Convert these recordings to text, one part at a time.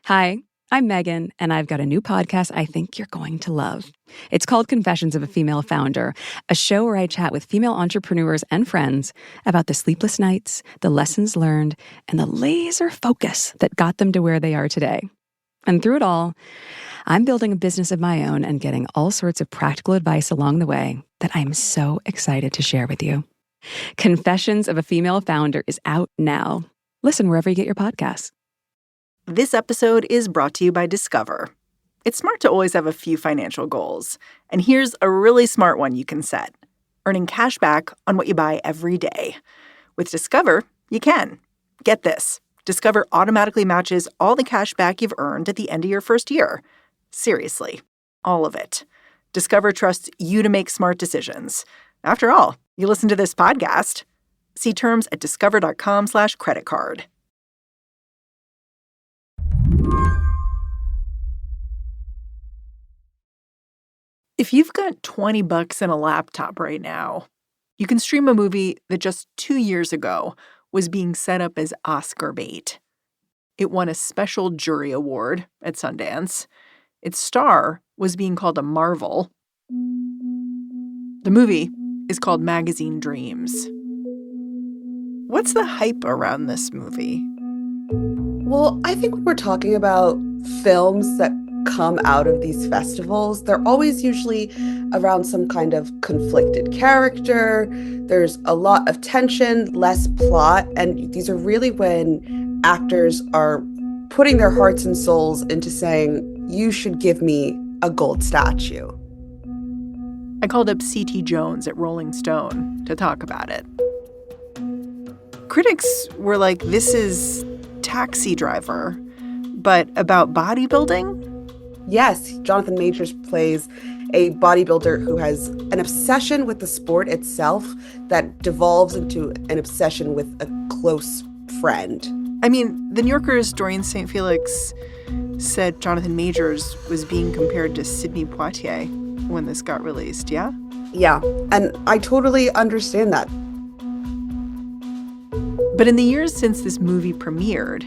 Hi, I'm Megan, and I've got a new podcast I think you're going to love. It's called Confessions of a Female Founder, a show where I chat with female entrepreneurs and friends about the sleepless nights, the lessons learned, and the laser focus that got them to where they are today. And through it all, I'm building a business of my own and getting all sorts of practical advice along the way that I'm so excited to share with you. Confessions of a Female Founder is out now. Listen wherever you get your podcasts. This episode is brought to you by Discover. It's smart to always have a few financial goals. And here's a really smart one you can set: earning cash back on what you buy every day. With Discover, you can. Get this. Discover automatically matches all the cash back you've earned at the end of your first year. Seriously, all of it. Discover trusts you to make smart decisions. After all, you listen to this podcast. See terms at discover.com/creditcard. If you've got $20 and a laptop right now, you can stream a movie that just 2 years ago was being set up as Oscar bait. It won a special jury award at Sundance. Its star was being called a marvel. The movie is called Magazine Dreams. What's the hype around this movie? Well, I think when we're talking about films that come out of these festivals, they're always usually around some kind of conflicted character. There's a lot of tension, less plot, and these are really when actors are putting their hearts and souls into saying, you should give me a gold statue. I called up C.T. Jones at Rolling Stone to talk about it. Critics were like, this is Taxi Driver, but about bodybuilding? Yes, Jonathan Majors plays a bodybuilder who has an obsession with the sport itself that devolves into an obsession with a close friend. I mean, the New Yorker's Dorian St. Felix said Jonathan Majors was being compared to Sidney Poitier when this got released, yeah? Yeah, and I totally understand that. But in the years since this movie premiered,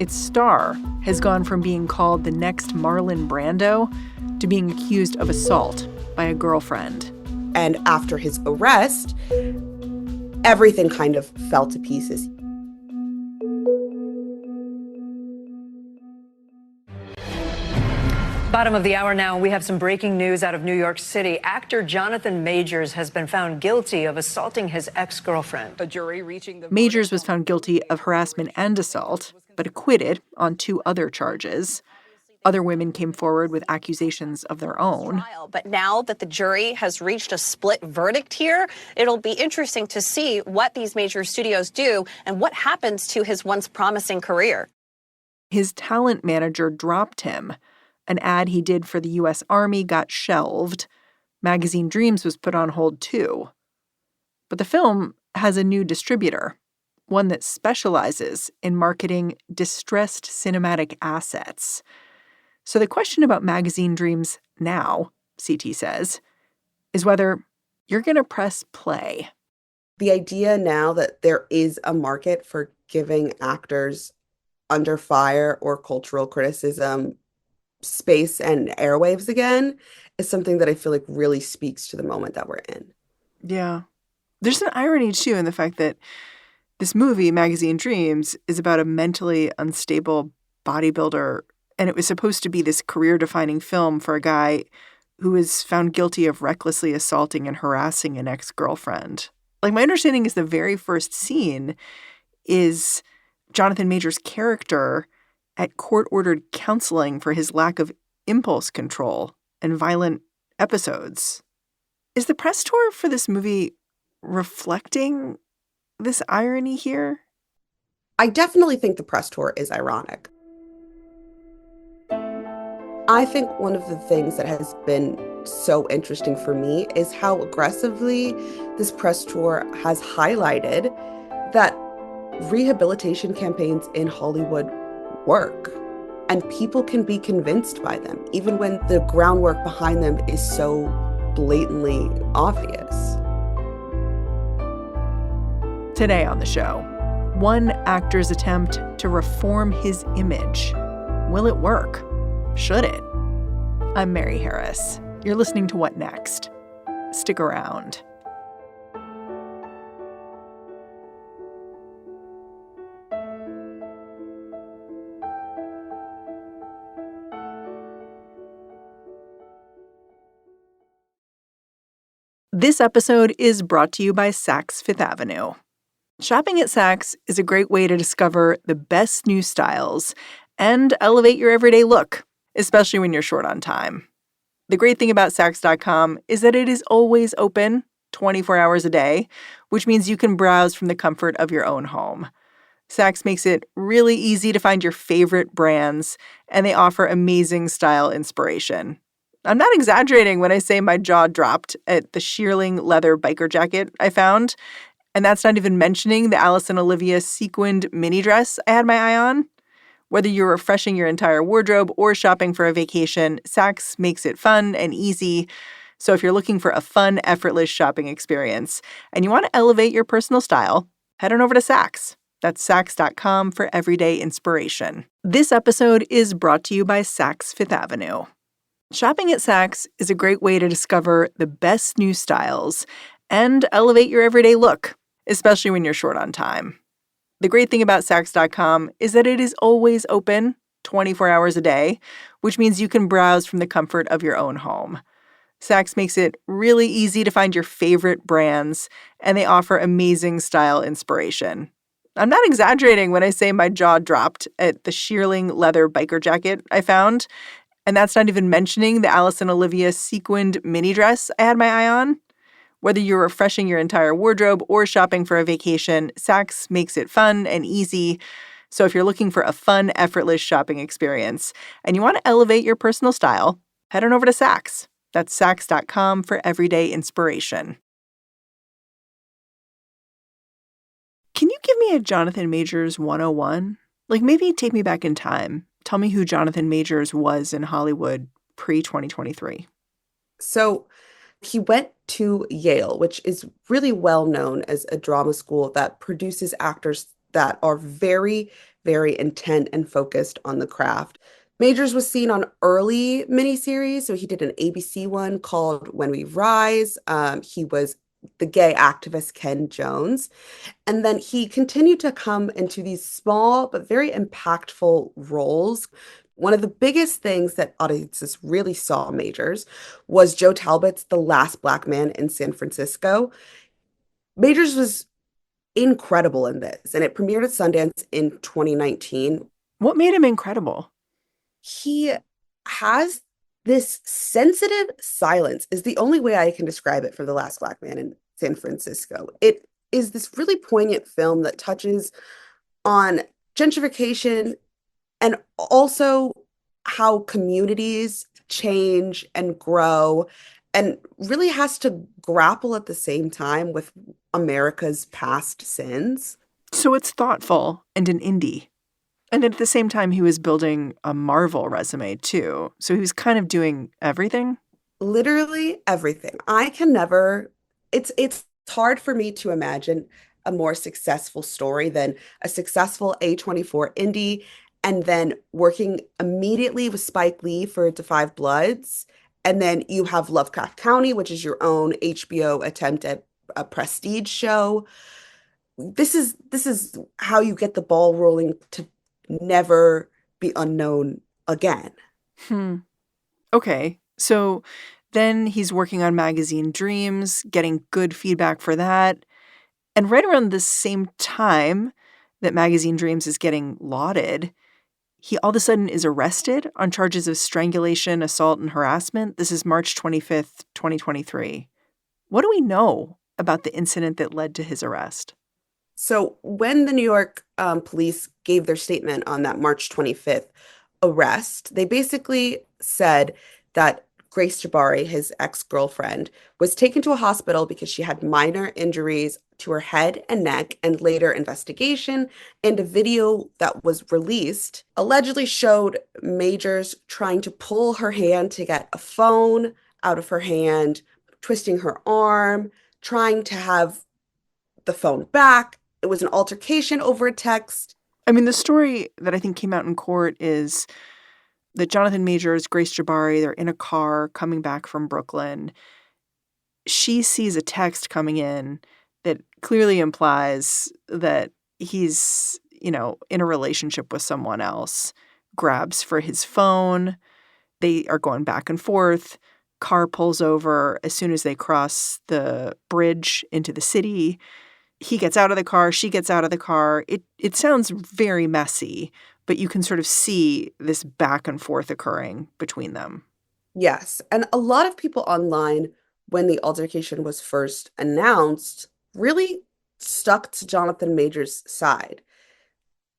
its star has gone from being called the next Marlon Brando to being accused of assault by a girlfriend. And after his arrest, everything kind of fell to pieces. Bottom of the hour now, we have some breaking news out of New York City. Actor Jonathan Majors has been found guilty of assaulting his ex-girlfriend. A jury reaching the Majors was found guilty of harassment and assault, but acquitted on 2 other charges. Other women came forward with accusations of their own. But now that the jury has reached a split verdict here, it'll be interesting to see what these major studios do and what happens to his once promising career. His talent manager dropped him. An ad he did for the U.S. Army got shelved. Magazine Dreams was put on hold, too. But the film has a new distributor, one that specializes in marketing distressed cinematic assets. So the question about Magazine Dreams now, CT says, is whether you're going to press play. The idea now that there is a market for giving actors under fire or cultural criticism space and airwaves again is something that I feel like really speaks to the moment that we're in. Yeah. There's an irony, too, in the fact that this movie, Magazine Dreams, is about a mentally unstable bodybuilder, and it was supposed to be this career-defining film for a guy who was found guilty of recklessly assaulting and harassing an ex-girlfriend. Like, my understanding is the very first scene is Jonathan Majors' character at court-ordered counseling for his lack of impulse control and violent episodes. Is the press tour for this movie reflecting this irony here? I definitely think the press tour is ironic. I think one of the things that has been so interesting for me is how aggressively this press tour has highlighted that rehabilitation campaigns in Hollywood work, and people can be convinced by them, even when the groundwork behind them is so blatantly obvious. Today on the show, one actor's attempt to reform his image Will it work? Should it? I'm Mary Harris. You're listening to What Next? Stick around. This episode is brought to you by Saks Fifth Avenue. Shopping at Saks is a great way to discover the best new styles and elevate your everyday look, especially when you're short on time. The great thing about Saks.com is that it is always open 24 hours a day, which means you can browse from the comfort of your own home. Saks makes it really easy to find your favorite brands, and they offer amazing style inspiration. I'm not exaggerating when I say my jaw dropped at the shearling leather biker jacket I found, and that's not even mentioning the Alice and Olivia sequined mini dress I had my eye on. Whether you're refreshing your entire wardrobe or shopping for a vacation, Saks makes it fun and easy. So if you're looking for a fun, effortless shopping experience and you want to elevate your personal style, head on over to Saks. That's Saks.com for everyday inspiration. This episode is brought to you by Saks Fifth Avenue. Shopping at Saks is a great way to discover the best new styles and elevate your everyday look, especially when you're short on time. The great thing about Saks.com is that it is always open 24 hours a day, which means you can browse from the comfort of your own home. Saks makes it really easy to find your favorite brands, and they offer amazing style inspiration. I'm not exaggerating when I say my jaw dropped at the shearling leather biker jacket I found, and that's not even mentioning the Alice and Olivia sequined mini dress I had my eye on. Whether you're refreshing your entire wardrobe or shopping for a vacation, Saks makes it fun and easy. So if you're looking for a fun, effortless shopping experience and you want to elevate your personal style, head on over to Saks. That's Saks.com for everyday inspiration. Can you give me a Jonathan Majors 101? Like maybe take me back in time. Tell me who Jonathan Majors was in Hollywood pre-2023. So he went to Yale, which is really well known as a drama school that produces actors that are very, very intent and focused on the craft. Majors was seen on early miniseries. So he did an ABC one called When We Rise. He was the gay activist Ken Jones. And then he continued to come into these small but very impactful roles. One of the biggest things that audiences really saw Majors was Joe Talbot's The Last Black Man in San Francisco. Majors was incredible in this, and it premiered at Sundance in 2019. What made him incredible? He has this sensitive silence, is the only way I can describe it, for The Last Black Man in San Francisco. It is this really poignant film that touches on gentrification and also how communities change and grow, and really has to grapple at the same time with America's past sins. So it's thoughtful and an indie. And at the same time, he was building a Marvel resume, too. So he was kind of doing everything? Literally everything. I can never, it's hard for me to imagine a more successful story than a successful A24 indie and then working immediately with Spike Lee for Da 5 Bloods. And then you have Lovecraft County, which is your own HBO attempt at a prestige show. This is how you get the ball rolling to never be unknown again. Okay, so then he's working on Magazine Dreams, getting good feedback for that. And right around the same time that Magazine Dreams is getting lauded, he all of a sudden is arrested on charges of strangulation, assault, and harassment. This is March 25th, 2023. What do we know about the incident that led to his arrest? So when the New York police gave their statement on that March 25th arrest, they basically said that Grace Jabari, his ex-girlfriend, was taken to a hospital because she had minor injuries to her head and neck, and later investigation and a video that was released allegedly showed Majors trying to pull her hand to get a phone out of her hand, twisting her arm, trying to have the phone back. It was an altercation over a text. I mean, the story that I think came out in court is that Jonathan Majors, Grace Jabari, they're in a car coming back from Brooklyn. She sees a text coming in that clearly implies that he's, in a relationship with someone else, grabs for his phone. They are going back and forth. Car pulls over as soon as they cross the bridge into the city. He gets out of the car. She gets out of the car. It sounds very messy, but you can sort of see this back and forth occurring between them. Yes. And a lot of people online, when the altercation was first announced, really stuck to Jonathan Majors' side.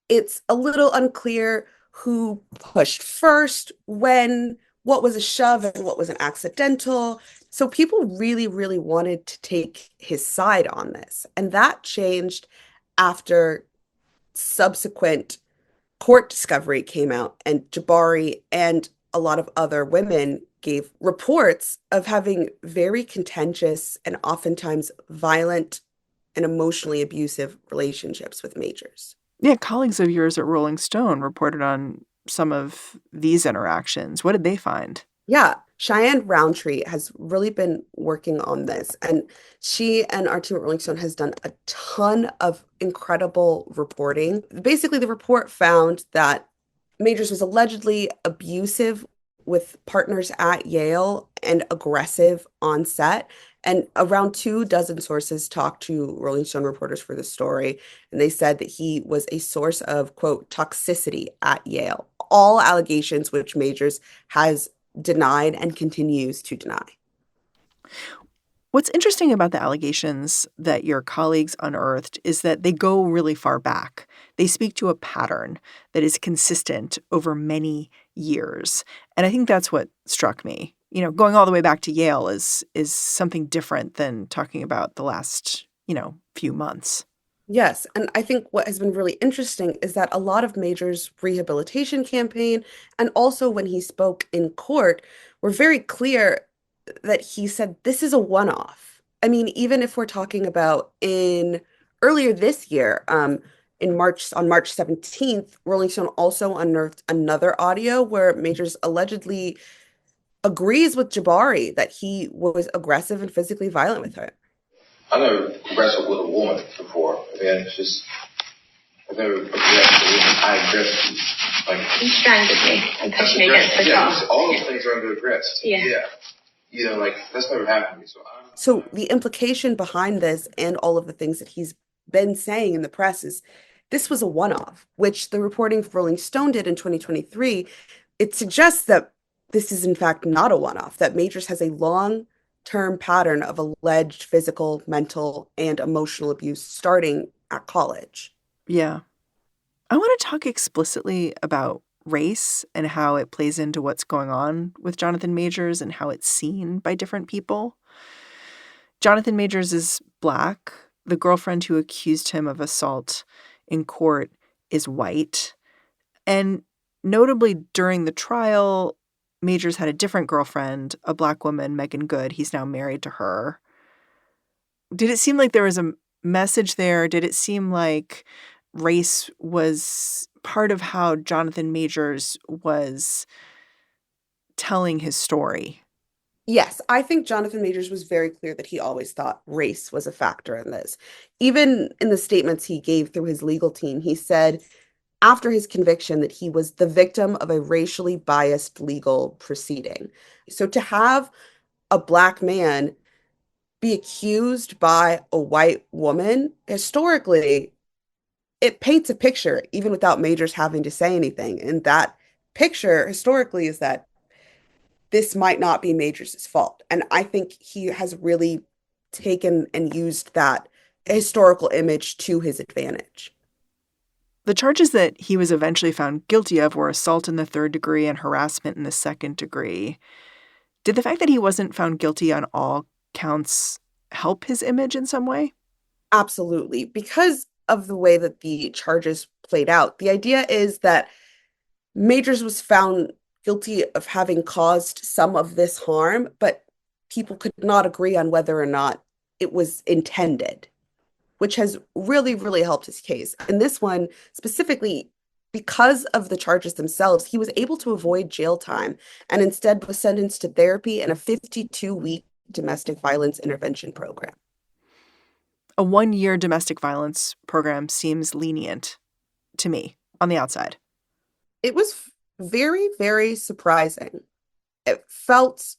It's a little unclear who pushed first, when, what was a shove and what was an accidental. So people really, really wanted to take his side on this. And that changed after subsequent court discovery came out, and Jabari and a lot of other women gave reports of having very contentious and oftentimes violent and emotionally abusive relationships with Majors. Yeah, colleagues of yours at Rolling Stone reported on some of these interactions. What did they find? Yeah, Cheyenne Roundtree has really been working on this, and she and our team at Rolling Stone has done a ton of incredible reporting. Basically, the report found that Majors was allegedly abusive with partners at Yale and aggressive on set. And around 24 sources talked to Rolling Stone reporters for the story, and they said that he was a source of, quote, toxicity at Yale. All allegations which Majors has denied and continues to deny. What's interesting about the allegations that your colleagues unearthed is that they go really far back. They speak to a pattern that is consistent over many years. And I think that's what struck me. Going all the way back to Yale is something different than talking about the last, few months. Yes, and I think what has been really interesting is that a lot of Major's rehabilitation campaign, and also when he spoke in court, were very clear that he said this is a one-off. I mean, even if we're talking about in earlier this year, in March, on March 17th, Rolling Stone also unearthed another audio where Majors allegedly agrees with Jabari that he was aggressive and physically violent with her. I never wrestled with a woman before. And it's just, I've never aggressed high aggressive. Like, he strangled me and pushed me against the car. All those things are under aggressive. Yeah. That's never happened to me. So the implication behind this and all of the things that he's been saying in the press is this was a one-off, which the reporting for Rolling Stone did in 2023. It suggests that this is in fact not a one-off, that Majors has a long-term pattern of alleged physical, mental, and emotional abuse starting at college. Yeah. I want to talk explicitly about race and how it plays into what's going on with Jonathan Majors and how it's seen by different people. Jonathan Majors is Black. The girlfriend who accused him of assault in court is white. And notably during the trial, Majors had a different girlfriend, a Black woman, Megan Good. He's now married to her. Did it seem like there was a message there? Did it seem like race was part of how Jonathan Majors was telling his story? Yes, I think Jonathan Majors was very clear that he always thought race was a factor in this. Even in the statements he gave through his legal team, he said after his conviction that he was the victim of a racially biased legal proceeding. So to have a Black man be accused by a white woman, historically, it paints a picture, even without Majors having to say anything. And that picture, historically, is that this might not be Majors' fault. And I think he has really taken and used that historical image to his advantage. The charges that he was eventually found guilty of were assault in the 3rd degree and harassment in the 2nd degree. Did the fact that he wasn't found guilty on all counts help his image in some way? Absolutely. Because of the way that the charges played out, the idea is that Majors was found guilty of having caused some of this harm, but people could not agree on whether or not it was intended, which has really, really helped his case. And this one specifically, because of the charges themselves, he was able to avoid jail time and instead was sentenced to therapy and a 52-week domestic violence intervention program. A 1-year domestic violence program seems lenient to me on the outside. It was very, very surprising. It felt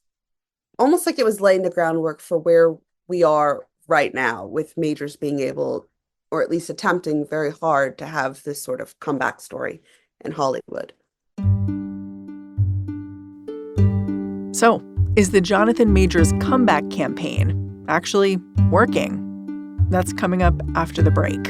almost like it was laying the groundwork for where we are right now, with Majors being able, or at least attempting very hard, to have this sort of comeback story in Hollywood. So, is the Jonathan Majors comeback campaign actually working? That's coming up after the break.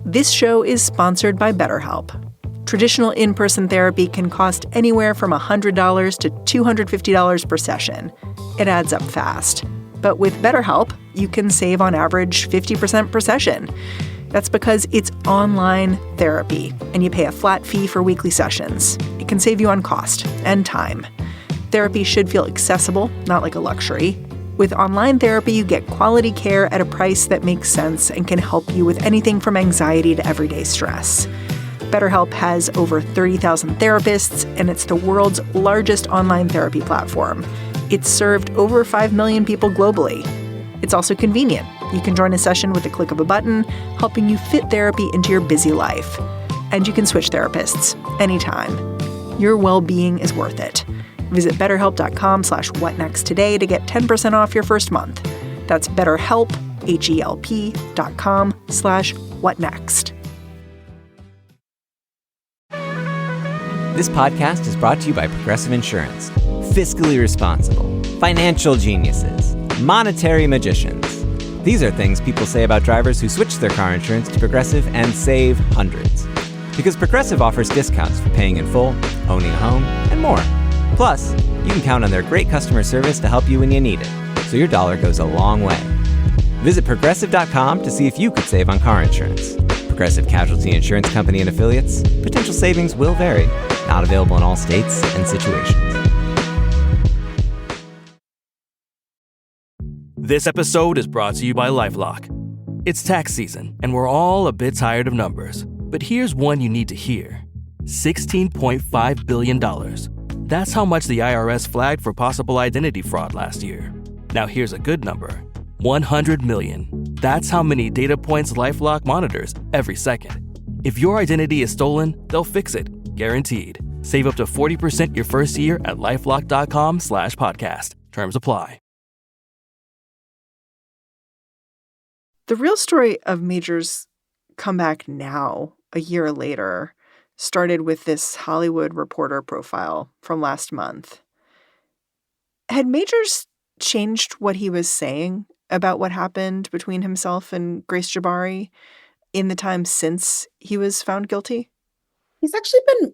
This show is sponsored by BetterHelp. Traditional in-person therapy can cost anywhere from $100 to $250 per session. It adds up fast. But with BetterHelp, you can save on average 50% per session. That's because it's online therapy, and you pay a flat fee for weekly sessions. It can save you on cost and time. Therapy should feel accessible, not like a luxury. With online therapy, you get quality care at a price that makes sense and can help you with anything from anxiety to everyday stress. BetterHelp has over 30,000 therapists, and it's the world's largest online therapy platform. It's served over 5 million people globally. It's also convenient. You can join a session with the click of a button, helping you fit therapy into your busy life. And you can switch therapists anytime. Your well-being is worth it. Visit BetterHelp.com/whatnext today to get 10% off your first month. That's BetterHelp, HELP.com/whatnext. This podcast is brought to you by Progressive Insurance. Fiscally responsible, financial geniuses, monetary magicians. These are things people say about drivers who switch their car insurance to Progressive and save hundreds. Because Progressive offers discounts for paying in full, owning a home, and more. Plus, you can count on their great customer service to help you when you need it, so your dollar goes a long way. Visit Progressive.com to see if you could save on car insurance. Progressive Casualty Insurance Company and Affiliates. Potential savings will vary. Not available in all states and situations. This episode is brought to you by LifeLock. It's tax season, and we're all a bit tired of numbers. But here's one you need to hear. $16.5 billion. That's how much the IRS flagged for possible identity fraud last year. Now here's a good number. 100 million. That's how many data points LifeLock monitors every second. If your identity is stolen, they'll fix it. Guaranteed. Save up to 40% your first year at LifeLock.com/podcast. Terms apply. The real story of Majors' comeback now, a year later, started with this Hollywood Reporter profile from last month. Had Majors changed what he was saying about what happened between himself and Grace Jabari in the time since he was found guilty? He's actually been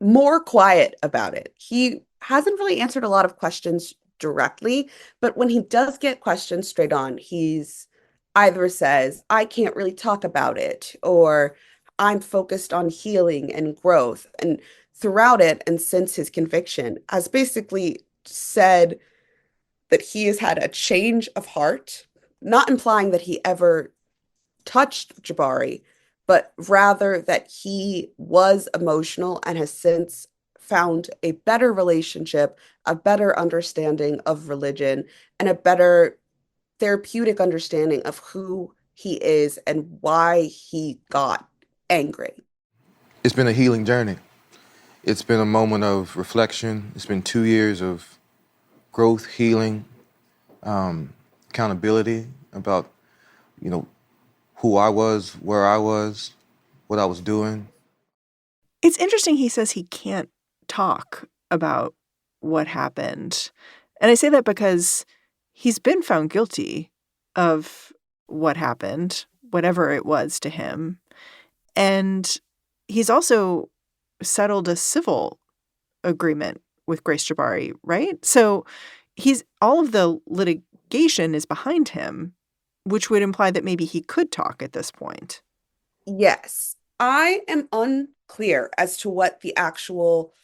more quiet about it. He hasn't really answered a lot of questions directly, but when he does get questions straight on, he's either says, I can't really talk about it, or I'm focused on healing and growth. And throughout it, and since his conviction, has basically said that he has had a change of heart, not implying that he ever touched Jabari, but rather that he was emotional and has since found a better relationship, a better understanding of religion, and a better therapeutic understanding of who he is and why he got angry. It's been a healing journey. It's been a moment of reflection. It's been 2 years of growth, healing, accountability about, who I was, where I was, what I was doing. It's interesting he says he can't talk about what happened. And I say that because he's been found guilty of what happened, whatever it was to him. And he's also settled a civil agreement with Grace Jabari, right? So all of the litigation is behind him, which would imply that maybe he could talk at this point. Yes. I am unclear as to what the actual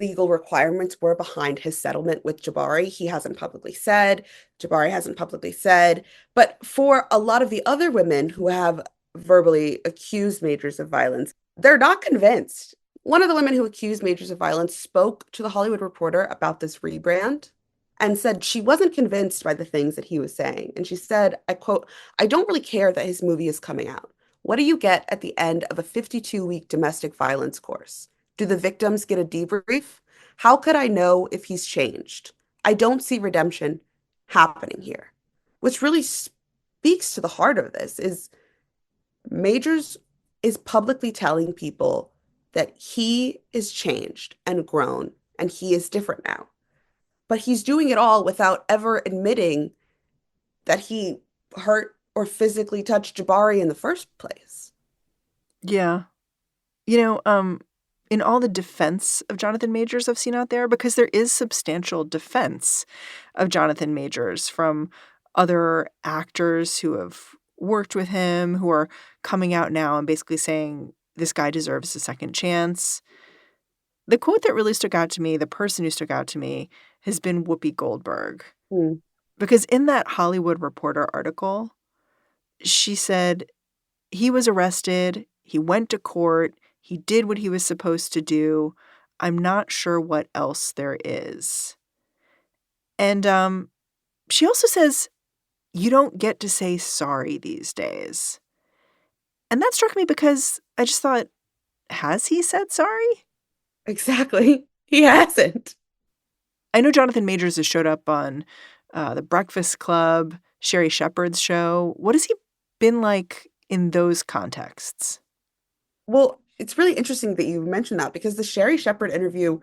legal requirements were behind his settlement with Jabari. He hasn't publicly said, Jabari hasn't publicly said. But for a lot of the other women who have verbally accused Majors of violence, they're not convinced. One of the women who accused Majors of violence spoke to The Hollywood Reporter about this rebrand and said she wasn't convinced by the things that he was saying. And she said, I quote, "I don't really care that his movie is coming out. What do you get at the end of a 52-week domestic violence course? Do the victims get a debrief? How could I know if he's changed? I don't see redemption happening here." Which really speaks to the heart of this is Majors is publicly telling people that he is changed and grown and he is different now. But he's doing it all without ever admitting that he hurt or physically touched Jabari in the first place. Yeah. In all the defense of Jonathan Majors I've seen out there, because there is substantial defense of Jonathan Majors from other actors who have worked with him, who are coming out now and basically saying this guy deserves a second chance. The quote that really stuck out to me, the person who stuck out to me, has been Whoopi Goldberg. Because in that Hollywood Reporter article, she said he was arrested, he went to court, he did what he was supposed to do. I'm not sure what else there is. And she also says you don't get to say sorry these days. And that struck me because I just thought, has he said sorry? Exactly. He hasn't. I know Jonathan Majors has showed up on The Breakfast Club, Sherry Shepherd's show. What has he been like in those contexts? Well, it's really interesting that you mentioned that because the Sherry Shepherd interview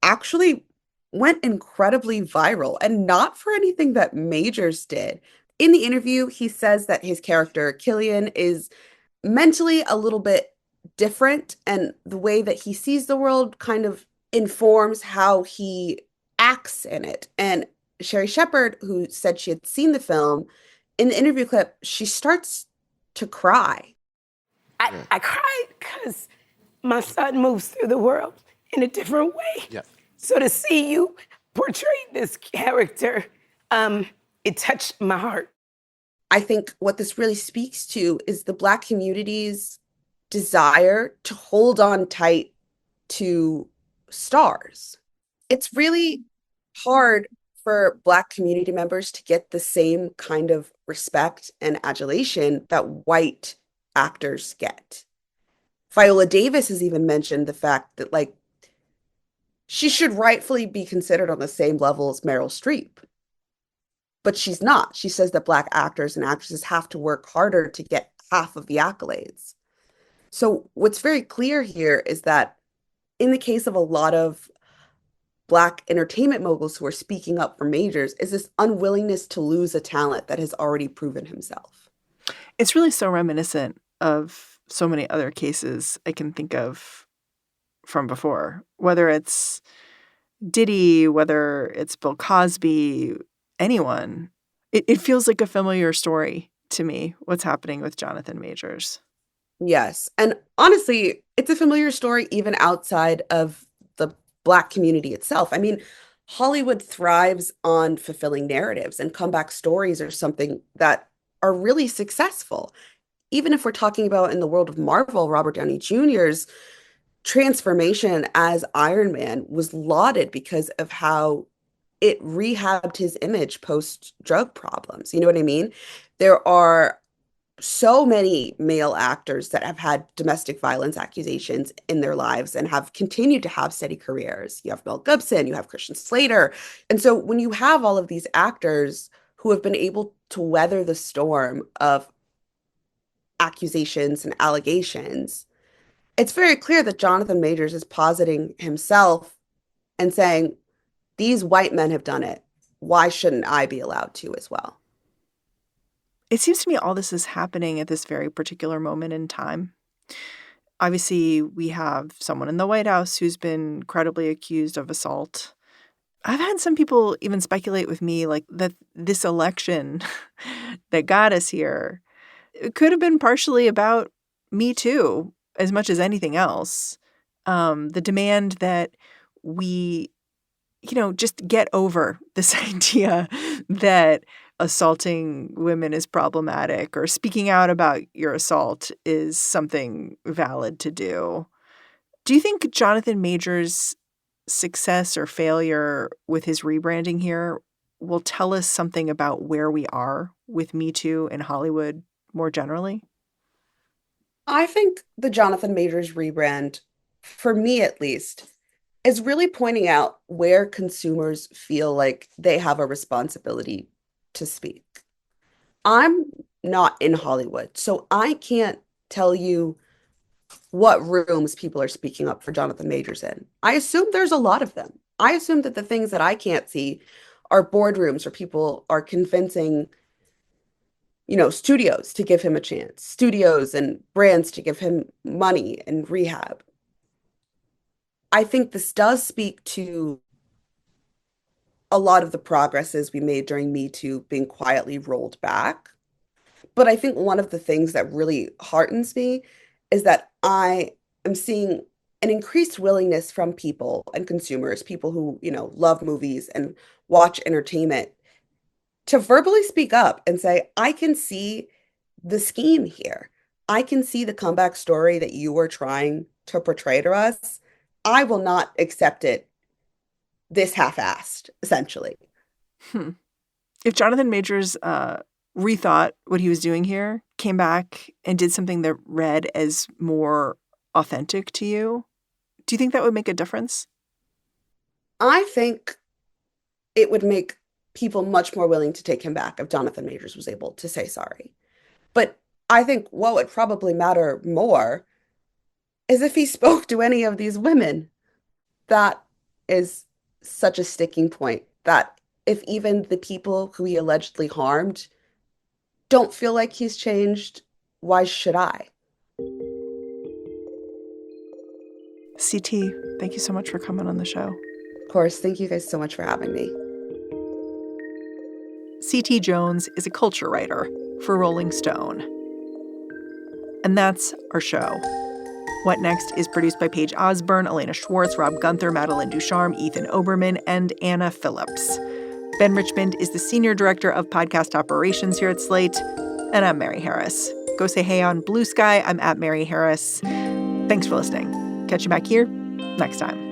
actually went incredibly viral and not for anything that Majors did. In the interview, he says that his character, Killian, is mentally a little bit different and the way that he sees the world kind of informs how he acts in it. And Sherry Shepherd, who said she had seen the film, in the interview clip, she starts to cry. I cried because my son moves through the world in a different way. Yeah. So to see you portray this character, it touched my heart. I think what this really speaks to is the Black community's desire to hold on tight to stars. It's really hard for Black community members to get the same kind of respect and adulation that white actors get. Viola Davis has even mentioned the fact that, like, she should rightfully be considered on the same level as Meryl Streep. But she's not. She says that Black actors and actresses have to work harder to get half of the accolades. So what's very clear here is that in the case of a lot of Black entertainment moguls who are speaking up for Majors is this unwillingness to lose a talent that has already proven himself. It's really so reminiscent of so many other cases I can think of from before, whether it's Diddy, whether it's Bill Cosby, anyone. It feels like a familiar story to me, what's happening with Jonathan Majors. Yes. And honestly, it's a familiar story even outside of the Black community itself. I mean, Hollywood thrives on fulfilling narratives, and comeback stories are something that are really successful. Even if we're talking about in the world of Marvel, Robert Downey Jr.'s transformation as Iron Man was lauded because of how it rehabbed his image post drug problems. You know what I mean? There are so many male actors that have had domestic violence accusations in their lives and have continued to have steady careers. You have Mel Gibson, you have Christian Slater. And so when you have all of these actors who have been able to weather the storm of accusations and allegations, it's very clear that Jonathan Majors is positing himself and saying, these white men have done it. Why shouldn't I be allowed to as well? It seems to me all this is happening at this very particular moment in time. Obviously, we have someone in the White House who's been credibly accused of assault. I've had some people even speculate with me like that this election that got us here, it could have been partially about Me Too as much as anything else. The demand that we, just get over this idea that assaulting women is problematic or speaking out about your assault is something valid to do. Do you think Jonathan Majors' success or failure with his rebranding here will tell us something about where we are with Me Too in Hollywood more generally? I think the Jonathan Majors rebrand, for me at least, is really pointing out where consumers feel like they have a responsibility to speak. I'm not in Hollywood, so I can't tell you what rooms people are speaking up for Jonathan Majors in. I assume there's a lot of them. I assume that the things that I can't see are boardrooms where people are convincing, studios to give him a chance, studios and brands to give him money and rehab. I think this does speak to a lot of the progresses we made during Me Too being quietly rolled back. But I think one of the things that really heartens me is that I am seeing an increased willingness from people and consumers, people who, love movies and watch entertainment, to verbally speak up and say, I can see the scheme here. I can see the comeback story that you were trying to portray to us. I will not accept it this half-assed, essentially. If Jonathan Majors rethought what he was doing here, came back and did something that read as more authentic to you, do you think that would make a difference? I think it would make people much more willing to take him back if Jonathan Majors was able to say sorry. But I think what would probably matter more is if he spoke to any of these women. That is such a sticking point, that if even the people who he allegedly harmed don't feel like he's changed, why should I? CT, thank you so much for coming on the show. Of course, thank you guys so much for having me. CT Jones is a culture writer for Rolling Stone. And that's our show. What Next is produced by Paige Osburn, Elena Schwartz, Rob Gunther, Madeline Ducharme, Ethan Oberman, and Anna Phillips. Ben Richmond is the Senior Director of Podcast Operations here at Slate. And I'm Mary Harris. Go say hey on Blue Sky. I'm at Mary Harris. Thanks for listening. Catch you back here next time.